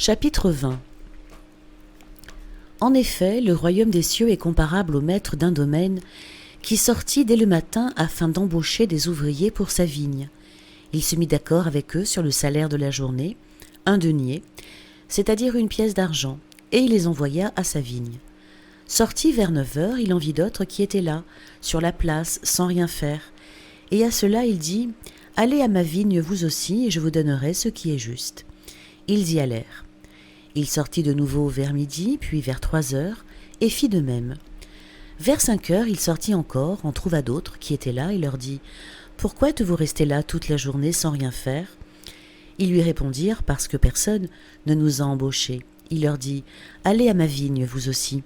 Chapitre 20. En effet, le royaume des cieux est comparable au maître d'un domaine qui sortit dès le matin afin d'embaucher des ouvriers pour sa vigne. Il se mit d'accord avec eux sur le salaire de la journée, 1 denier, c'est-à-dire 1 pièce d'argent, et il les envoya à sa vigne. Sorti vers 9 heures, il en vit d'autres qui étaient là, sur la place, sans rien faire. Et à cela il dit : « Allez à ma vigne vous aussi, et je vous donnerai ce qui est juste. » Ils y allèrent. Il sortit de nouveau vers midi, puis vers 3 heures, et fit de même. Vers 5 heures, il sortit encore, en trouva d'autres qui étaient là, et leur dit : « Pourquoi êtes-vous restés là toute la journée sans rien faire ?» Ils lui répondirent : « Parce que personne ne nous a embauchés. » Il leur dit : « Allez à ma vigne, vous aussi. »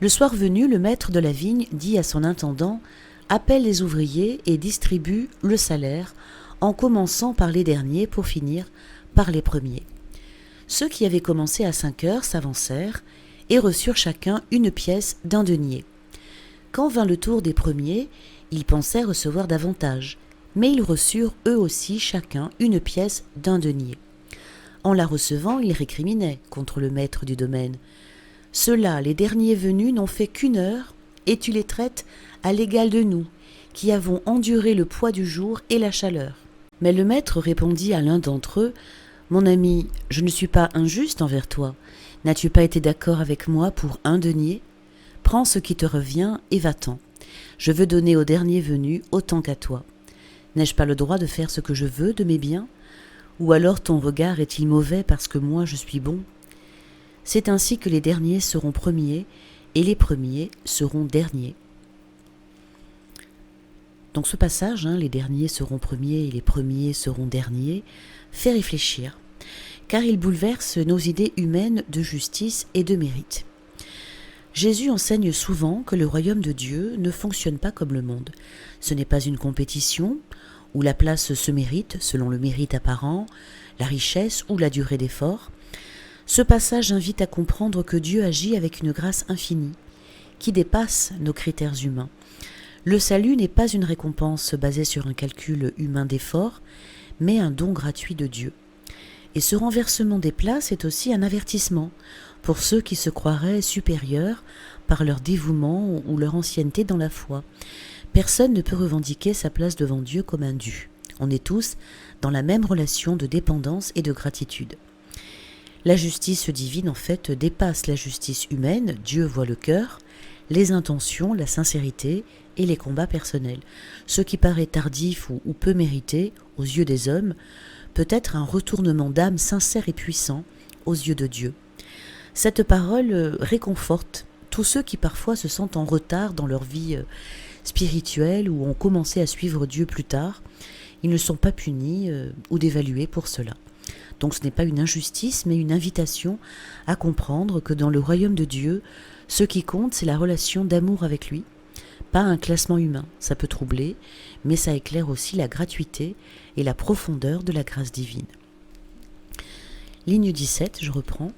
Le soir venu, le maître de la vigne dit à son intendant : « Appelle les ouvriers et distribue le salaire, en commençant par les derniers pour finir par les premiers. » Ceux qui avaient commencé à 5 heures s'avancèrent et reçurent chacun 1 pièce d'1 denier. Quand vint le tour des premiers, ils pensaient recevoir davantage, mais ils reçurent eux aussi chacun 1 pièce d'1 denier. En la recevant, ils récriminaient contre le maître du domaine. « Ceux-là, les derniers venus, n'ont fait qu'1 heure, et tu les traites à l'égal de nous, qui avons enduré le poids du jour et la chaleur. » Mais le maître répondit à l'un d'entre eux : « Mon ami, je ne suis pas injuste envers toi. N'as-tu pas été d'accord avec moi pour 1 denier ? Prends ce qui te revient et va-t'en. Je veux donner au dernier venu autant qu'à toi. N'ai-je pas le droit de faire ce que je veux de mes biens ? Ou alors ton regard est-il mauvais parce que moi je suis bon ? C'est ainsi que les derniers seront premiers et les premiers seront derniers. » Donc ce passage, les derniers seront premiers et les premiers seront derniers, fait réfléchir, car il bouleverse nos idées humaines de justice et de mérite. Jésus enseigne souvent que le royaume de Dieu ne fonctionne pas comme le monde. Ce n'est pas une compétition où la place se mérite selon le mérite apparent, la richesse ou la durée d'effort. Ce passage invite à comprendre que Dieu agit avec une grâce infinie, qui dépasse nos critères humains. Le salut n'est pas une récompense basée sur un calcul humain d'effort, mais un don gratuit de Dieu. Et ce renversement des places est aussi un avertissement pour ceux qui se croiraient supérieurs par leur dévouement ou leur ancienneté dans la foi. Personne ne peut revendiquer sa place devant Dieu comme un dû. On est tous dans la même relation de dépendance et de gratitude. La justice divine, en fait, dépasse la justice humaine. Dieu voit le cœur, les intentions, la sincérité et les combats personnels. Ce qui paraît tardif ou peu mérité aux yeux des hommes peut être un retournement d'âme sincère et puissant aux yeux de Dieu. Cette parole réconforte tous ceux qui parfois se sentent en retard dans leur vie spirituelle ou ont commencé à suivre Dieu plus tard. Ils ne sont pas punis ou dévalués pour cela. Donc ce n'est pas une injustice, mais une invitation à comprendre que dans le royaume de Dieu, ce qui compte, c'est la relation d'amour avec lui, pas un classement humain. Ça peut troubler, mais ça éclaire aussi la gratuité et la profondeur de la grâce divine. Ligne 17, je reprends.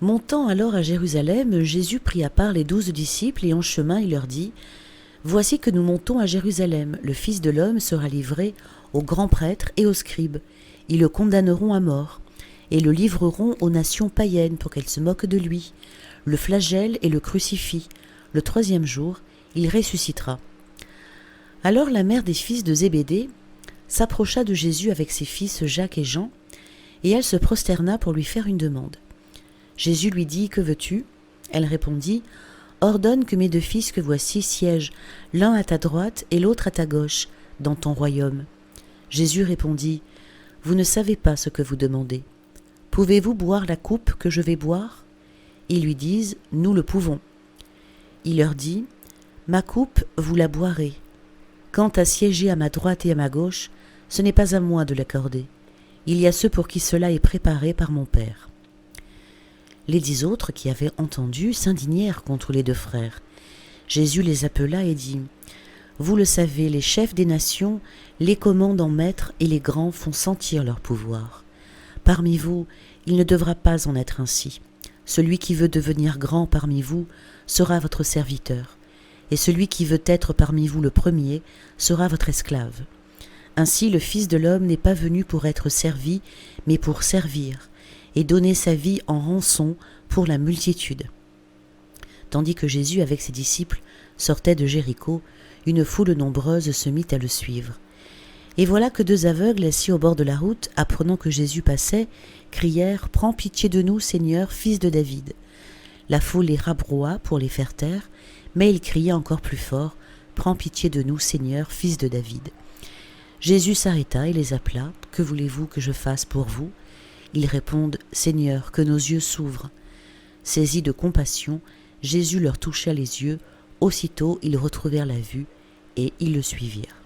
Montant alors à Jérusalem, Jésus prit à part les 12 disciples et en chemin il leur dit : « Voici que nous montons à Jérusalem, le Fils de l'homme sera livré aux grands prêtres et aux scribes. Ils le condamneront à mort et le livreront aux nations païennes pour qu'elles se moquent de lui, le flagellent et le crucifient. Le 3e jour, il ressuscitera. » Alors la mère des fils de Zébédée s'approcha de Jésus avec ses fils Jacques et Jean, et elle se prosterna pour lui faire une demande. Jésus lui dit : « Que veux-tu ? » Elle répondit : « Ordonne que mes 2 fils que voici siègent, l'un à ta droite et l'autre à ta gauche, dans ton royaume. » Jésus répondit : « Vous ne savez pas ce que vous demandez. Pouvez-vous boire la coupe que je vais boire ? » Ils lui disent : « Nous le pouvons. » Il leur dit : « Ma coupe, vous la boirez. Quant à siéger à ma droite et à ma gauche, ce n'est pas à moi de l'accorder. Il y a ceux pour qui cela est préparé par mon Père. » Les 10 autres qui avaient entendu s'indignèrent contre les 2 frères. Jésus les appela et dit : « Vous le savez, les chefs des nations les commandent en maîtres et les grands font sentir leur pouvoir. Parmi vous, il ne devra pas en être ainsi. Celui qui veut devenir grand parmi vous sera votre serviteur, et celui qui veut être parmi vous le premier sera votre esclave. Ainsi le Fils de l'homme n'est pas venu pour être servi, mais pour servir, et donner sa vie en rançon pour la multitude. Tandis que Jésus avec ses disciples sortait de Jéricho, une foule nombreuse se mit à le suivre. Et voilà que 2 aveugles assis au bord de la route, apprenant que Jésus passait, crièrent « Prends pitié de nous, Seigneur, fils de David !» La foule les rabroua pour les faire taire, mais ils criaient encore plus fort « Prends pitié de nous, Seigneur, fils de David !» Jésus s'arrêta et les appela « Que voulez-vous que je fasse pour vous ?» Ils répondent « Seigneur, que nos yeux s'ouvrent !» Saisis de compassion, Jésus leur toucha les yeux. Aussitôt ils retrouvèrent la vue et ils le suivirent.